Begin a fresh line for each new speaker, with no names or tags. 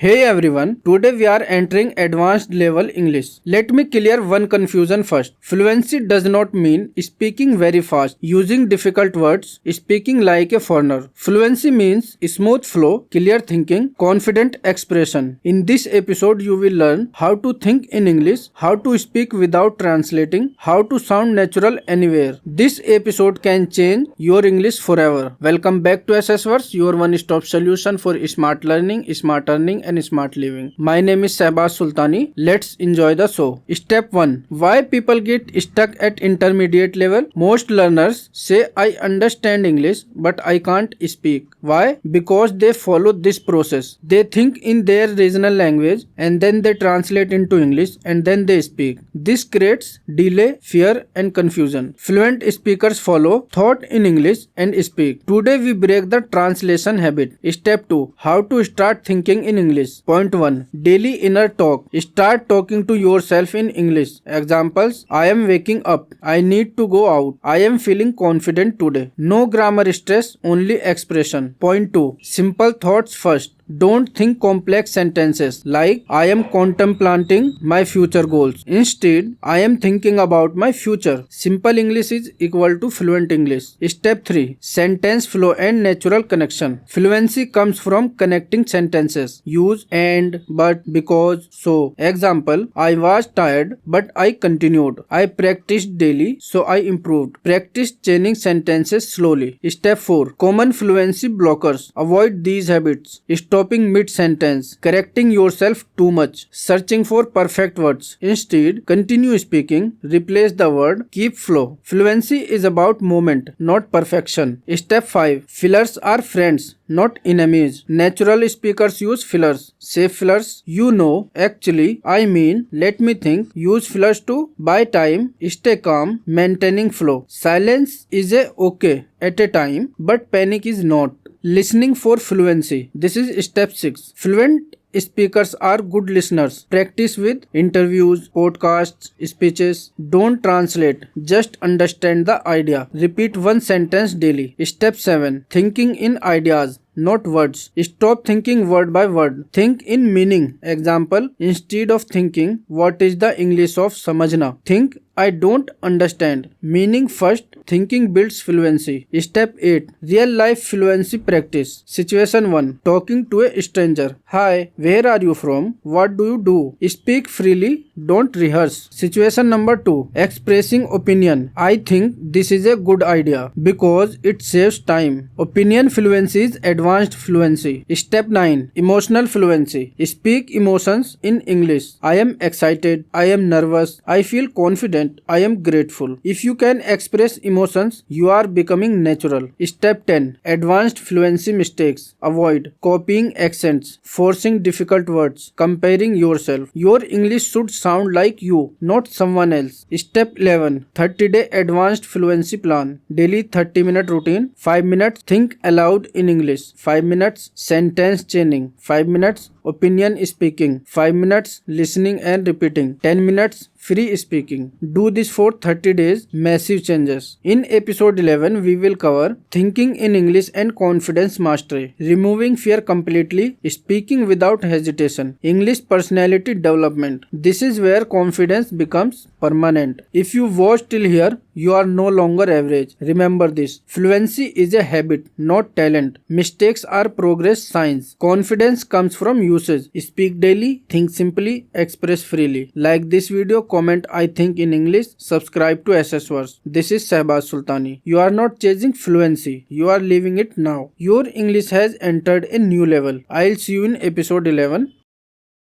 Hey everyone, today we are entering advanced level English. Let me clear one confusion first. Fluency does not mean speaking very fast, using difficult words, speaking like a foreigner. Fluency means smooth flow, clear thinking, confident expression. In this episode you will learn how to think in English, how to speak without translating, how to sound natural anywhere. This episode can change your English forever. Welcome back to SS Words, your one-stop solution for smart learning, smart earning and smart living. My name is Shahbaz Sultani. Let's enjoy the show. Step 1. Why people get stuck at intermediate level? Most learners say I understand English but I can't speak. Why? Because they follow this process. They think in their regional language and then they translate into English and then they speak. This creates delay, fear and confusion. Fluent speakers follow thought in English and speak. Today we break the translation habit. Step 2. How to start thinking in English. Point 1. Daily inner talk. Start talking to yourself in English. Examples: I am waking up. I need to go out. I am feeling confident today. No grammar stress, only expression. Point 2. Simple thoughts first. Don't think complex sentences like I am contemplating my future goals. Instead, I am thinking about my future. Simple English is equal to fluent English. Step 3. Sentence flow and natural connection. Fluency comes from connecting sentences. Use and, but, because, so. Example: I was tired but I continued. I practiced daily so I improved. Practice chaining sentences slowly. Step 4. Common fluency blockers. Avoid these habits. Stopping mid-sentence, correcting yourself too much, searching for perfect words. Instead, continue speaking, replace the word, keep flow. Fluency is about moment, not perfection. Step 5. Fillers are friends, not enemies. Natural speakers use fillers. Say fillers, you know, actually, I mean, let me think. Use fillers to buy time, stay calm, maintaining flow. Silence is okay at a time, but panic is not. Listening for fluency. This is step 6. Fluent speakers are good listeners. Practice with interviews, podcasts, speeches. Don't translate, just understand the idea. Repeat one sentence daily. Step 7. Thinking in ideas, not words. Stop thinking word by word. Think in meaning. Example: instead of thinking what is the English of samajhna, think I don't understand. Meaning first. Thinking builds fluency. Step 8. Real life fluency practice. Situation 1. Talking to a stranger. Hi, where are you from? What do you do? Speak freely, don't rehearse. Situation number 2. Expressing opinion. I think this is a good idea because it saves time. Opinion fluency is advanced fluency. Step 9. Emotional fluency. Speak emotions in English. I am excited. I am nervous. I feel confident. I am grateful. If you can express emotions, you are becoming natural. Step 10. Advanced fluency mistakes. Avoid copying accents, forcing difficult words, comparing yourself. Your English should sound like you, not someone else. Step 11. 30-day advanced fluency plan. Daily 30-minute routine. 5 minutes think aloud in English. 5 minutes sentence chaining. 5 minutes opinion speaking. 5 minutes listening and repeating. 10 minutes free speaking. Do this for 30 days. Massive changes. In episode 11, we will cover thinking in English and confidence mastery, removing fear completely, speaking without hesitation, English personality development. This is where confidence becomes permanent. If you watch till here, you are no longer average. Remember this. Fluency is a habit, not talent. Mistakes are progress signs. Confidence comes from usage. Speak daily, think simply, express freely. Like this video, comment I think in English, subscribe to SS Words. This is Shahbaz Sultani. You are not chasing fluency, you are living it now. Your English has entered a new level. I'll see you in episode 11.